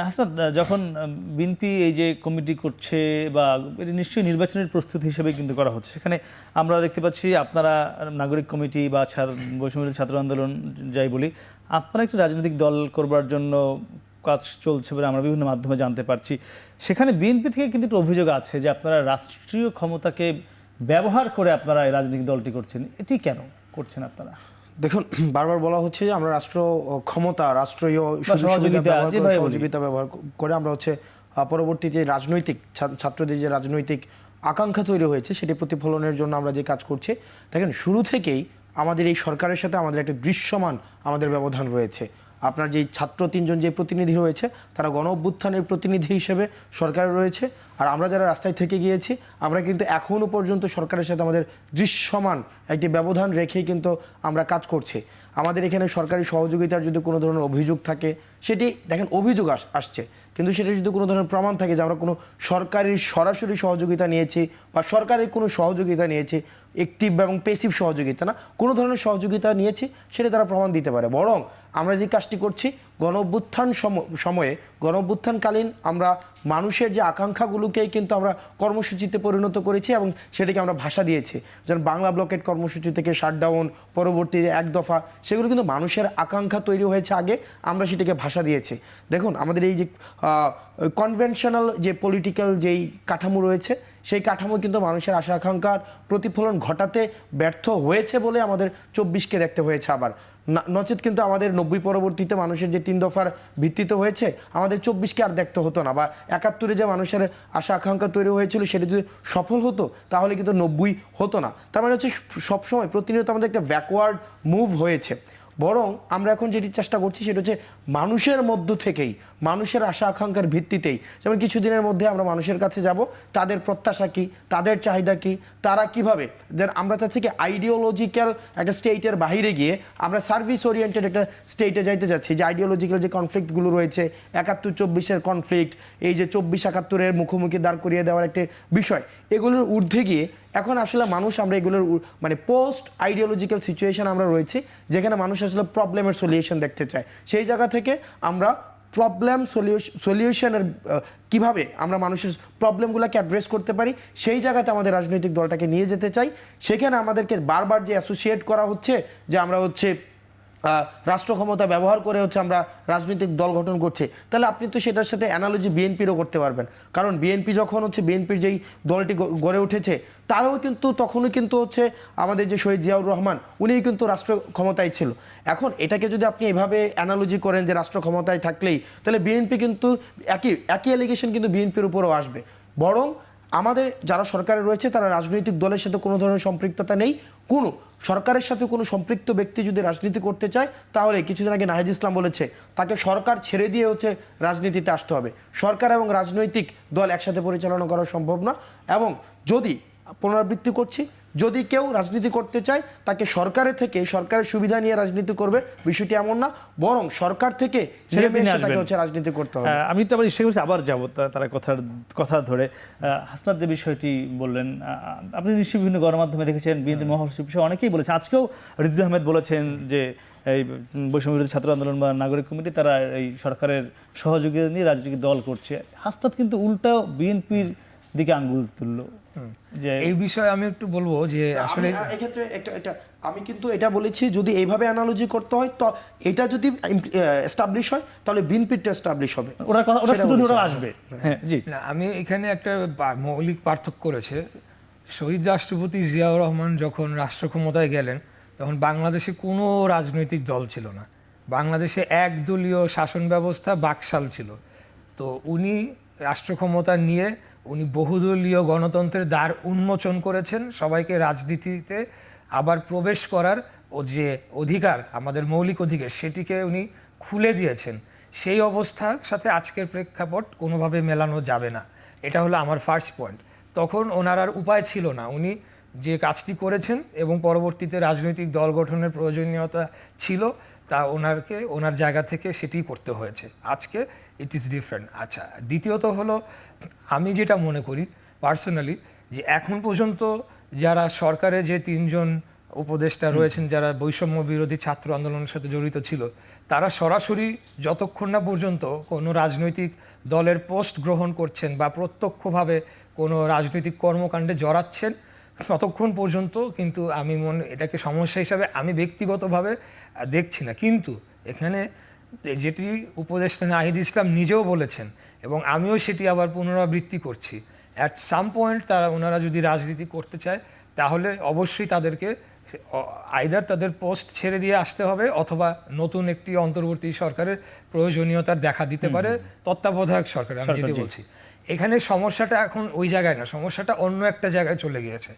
হাসনাত, যখন বিএনপি এই যে কমিটি করছে বা এটি নিশ্চয়ই নির্বাচনের প্রস্তুতি হিসেবে কিন্তু করা হচ্ছে, সেখানে আমরা দেখতে পাচ্ছি আপনারা নাগরিক কমিটি বা বৈষম্যবিরোধী ছাত্র আন্দোলন যাই বলি, আপনারা একটি রাজনৈতিক দল করবার জন্য কাজ চলছে বলে আমরা বিভিন্ন মাধ্যমে জানতে পারছি। সেখানে বিএনপি থেকে কিন্তু একটা অভিযোগ আছে যে আপনারা রাষ্ট্রীয় ক্ষমতাকে ব্যবহার করে আপনারা এই রাজনৈতিক দলটি করছেন। এটি কেন করছেন আপনারা? দেখুন, বারবার বলা হচ্ছে যে আমরা রাষ্ট্র ক্ষমতা, রাষ্ট্রীয় সহযোগিতা ব্যবহার করে আমরা হচ্ছে পরবর্তী যে রাজনৈতিক ছাত্রদের যে রাজনৈতিক আকাঙ্ক্ষা তৈরি হয়েছে সেটি প্রতিফলনের জন্য আমরা যে কাজ করছি। দেখেন, শুরু থেকেই আমাদের এই সরকারের সাথে আমাদের একটা দৃশ্যমান আমাদের ব্যবধান রয়েছে। আপনার যেই ছাত্র তিনজন যে প্রতিনিধি রয়েছে তারা গণ অভ্যুত্থানের প্রতিনিধি হিসেবে সরকারে রয়েছে, আর আমরা যারা রাস্তায় থেকে গিয়েছি আমরা কিন্তু এখনও পর্যন্ত সরকারের সাথে আমাদের দৃশ্যমান একটি ব্যবধান রেখেই কিন্তু আমরা কাজ করছি। আমাদের এখানে সরকারি সহযোগিতার যদি কোনো ধরনের অভিযোগ থাকে, সেটি দেখেন অভিযোগ আসছে, কিন্তু সেটা যদি কোনো ধরনের প্রমাণ থাকে যে আমরা কোনো সরকারি সরাসরি সহযোগিতা নিয়েছি বা সরকারের কোনো সহযোগিতা নিয়েছি, অ্যাক্টিভ এবং প্যাসিভ সহযোগিতা না, কোনো ধরনের সহযোগিতা নিয়েছি, সেটা তারা প্রমাণ দিতে পারে। বরং আমরা যে কাজটি করছি গণ অভ্যুত্থান সময়ে গণ অভ্যুত্থানকালীন আমরা মানুষের যে আকাঙ্ক্ষাগুলোকেই কিন্তু আমরা কর্মসূচিতে পরিণত করেছি এবং সেটাকে আমরা ভাষা দিয়েছি। যেমন বাংলা ব্লকেট কর্মসূচি থেকে শাটডাউন, পরবর্তী এক দফা, সেগুলো কিন্তু মানুষের আকাঙ্ক্ষা তৈরি হয়েছে আগে, আমরা সেটাকে ভাষা দিয়েছি। দেখুন, আমাদের এই যে কনভেনশনাল যে পলিটিক্যাল যেই কাঠামো রয়েছে, সেই কাঠামো কিন্তু মানুষের আশা আকাঙ্ক্ষার প্রতিফলন ঘটাতে ব্যর্থ হয়েছে বলে আমাদের 24কে দেখতে হয়েছে। আবার নচেত কিন্তু আমাদের 90 পরবর্তীতে মানুষের যে 3 দফার ভিত্তিতে হয়েছে, আমাদের 24কে আর দেখতে হতো না, বা 71-এ যে মানুষের আশা আকাঙ্ক্ষা তৈরি হয়েছিল সেটা যদি সফল হতো তাহলে কিন্তু 90 হতো না। তার মানে হচ্ছে সবসময় প্রতিনিয়ত আমাদের একটা ব্যাকওয়ার্ড মুভ হয়েছে। বরং আমরা এখন যেটি চেষ্টা করছি সেটা হচ্ছে মানুষের মধ্য থেকেই, মানুষের আশা আকাঙ্ক্ষার ভিত্তিতেই, যেমন কিছুদিনের মধ্যে আমরা মানুষের কাছে যাব, তাদের প্রত্যাশা কী, তাদের চাহিদা কী, তারা কীভাবে, যেন আমরা চাচ্ছি কি আইডিওলজিক্যাল একটা স্টেটের বাইরে গিয়ে আমরা সার্ভিস ওরিয়েন্টেড একটা স্টেটে যাইতে যাচ্ছি। যে আইডিওলজিক্যাল যে কনফ্লিক্টগুলো রয়েছে, 71-24-এর কনফ্লিক্ট, এই যে 24-71-এর মুখোমুখি দাঁড় করিয়ে দেওয়ার একটা বিষয়, এগুলোর ঊর্ধ্বে গিয়ে এখন আসলে মানুষ আমরা এগুলোর মানে পোস্ট আইডিওলজিক্যাল সিচুয়েশন আমরা রয়েছি, যেখানে মানুষ আসলে প্রবলেমের সলিউশন দেখতে চায়। সেই জায়গা থেকে আমরা প্রবলেম সলিউশনের কিভাবে আমরা মানুষের প্রবলেমগুলোকে অ্যাড্রেস করতে পারি, সেই জায়গাতে আমাদের রাজনৈতিক দলটাকে নিয়ে যেতে চাই। সেখানে আমাদেরকে বারবার যে অ্যাসোসিয়েট করা হচ্ছে যে আমরা হচ্ছে রাষ্ট্র ক্ষমতা ব্যবহার করে হচ্ছে আমরা রাজনৈতিক দল গঠন করছে, তাহলে আপনি তো সেটার সাথে অ্যানালজি বিএনপিরও করতে পারবেন। কারণ বিএনপি যখন হচ্ছে বিএনপির যেই দলটি গড়ে উঠেছে, তারাও কিন্তু তখনই কিন্তু হচ্ছে আমাদের যে শহীদ জিয়াউর রহমান, উনিই কিন্তু রাষ্ট্র ক্ষমতায় ছিল। এখন এটাকে যদি আপনি এভাবে অ্যানালজি করেন যে রাষ্ট্র ক্ষমতায় থাকলেই, তাহলে বিএনপি কিন্তু একই অ্যালিগেশন কিন্তু বিএনপির উপরও আসবে। বরং আমাদের যারা সরকারে রয়েছে তারা রাজনৈতিক দলের সাথে কোনো ধরনের সম্পৃক্ততা নেই। কোনো সরকারের সাথে কোনো সম্পৃক্ত ব্যক্তি যদি রাজনীতি করতে চায়, তাহলে কিছুদিন আগে নাহিদ ইসলাম বলেছে তাকে সরকার ছেড়ে দিয়ে হচ্ছে রাজনীতিতে আসতে হবে। সরকার এবং রাজনৈতিক দল একসাথে পরিচালনা করা সম্ভব না। এবং যদি পুনরাবৃত্তি করছি, যদি কেউ রাজনীতি করতে চায় তাকে সরকারের থেকে সরকারের সুবিধা নিয়ে রাজনীতি করবে, বিষয়টি এমন না, বরং সরকার থেকে তাকে হচ্ছে রাজনীতি করতে হবে। আমি তো আবার ইচ্ছে করছি আবার যাবো তারা কথা ধরে। হাসনাত যে বিষয়টি বললেন, আপনি নিশ্চয়ই বিভিন্ন গণমাধ্যমে দেখেছেন, বিএনপি মহাসচিব অনেকেই বলেছেন, আজকেও রিজভী আহমেদ বলেছেন যে এই বৈষম্যবিরোধী ছাত্র আন্দোলন বা নাগরিক কমিটি তারা এই সরকারের সহযোগিতা নিয়ে রাজনৈতিক দল করছে। হাসনাত কিন্তু উল্টাও বিএনপির দিকে আঙ্গুল তুললো। যে এই বিষয়ে আমি একটু বলবো যে আসলে এক্ষেত্রে একটা আমি কিন্তু এটা বলেছি, যদি এইভাবে অ্যানালজি করতে হয় তো এটা যদি এস্টাবলিশ হয় তাহলে বিএনপিটা এস্টাবলিশ হবে, ওরা আসবে। হ্যাঁ জি, না, আমি এখানে একটা মৌলিক পার্থক্য করেছে। শহীদ রাষ্ট্রপতি জিয়াউর রহমান যখন রাষ্ট্র ক্ষমতায় গেলেন, তখন বাংলাদেশে কোনো রাজনৈতিক দল ছিল না। বাংলাদেশে একদলীয় শাসন ব্যবস্থা, বাকশাল ছিল। তো উনি রাষ্ট্র ক্ষমতা নিয়ে উনি বহুদলীয় গণতন্ত্রের দ্বার উন্মোচন করেছেন। সবাইকে রাজনীতিতে আবার প্রবেশ করার যে অধিকার, আমাদের মৌলিক অধিকার, সেটিকে উনি খুলে দিয়েছেন। সেই অবস্থার সাথে আজকের প্রেক্ষাপট কোনোভাবে মেলানো যাবে না। এটা হলো আমার ফার্স্ট পয়েন্ট। তখন ওনার আর উপায় ছিল না, উনি যে কাজটি করেছেন এবং পরবর্তীতে রাজনৈতিক দল গঠনের প্রয়োজনীয়তা ছিল, তা ওনার জায়গা থেকে সেটি করতে হয়েছে। আজকে ইট ইজ ডিফারেন্ট। আচ্ছা, দ্বিতীয়ত হলো, আমি যেটা মনে করি পার্সোনালি, যে এখন পর্যন্ত যারা সরকারে যে 3জন উপদেষ্টা রয়েছেন যারা বৈষম্য বিরোধী ছাত্র আন্দোলনের সাথে জড়িত ছিল, তারা সরাসরি যতক্ষণ না পর্যন্ত কোনো রাজনৈতিক দলের পোস্ট গ্রহণ করছেন বা প্রত্যক্ষভাবে কোনো রাজনৈতিক কর্মকাণ্ডে জড়াচ্ছেন, ততক্ষণ পর্যন্ত কিন্তু আমি এটাকে সমস্যা হিসাবে আমি ব্যক্তিগতভাবে দেখছি না। কিন্তু এখানে যেটি উপদেষ্টা নাহিদ ইসলাম নিজেও বলেছেন এবং আমিও সেটি আবার পুনরাবৃত্তি করছি, অ্যাট সাম পয়েন্ট ওনারা যদি রাজনীতি করতে চায় তাহলে অবশ্যই তাদেরকে আইদার তাদের পোস্ট ছেড়ে দিয়ে আসতে হবে অথবা নতুন একটি অন্তর্বর্তী সরকারের প্রয়োজনীয়তার দেখা দিতে পারে, তত্ত্বাবধায়ক সরকার আমি যদি বলছি। এখানে সমস্যাটা এখন ওই জায়গায় না, সমস্যাটা অন্য একটা জায়গায় চলে গিয়েছে।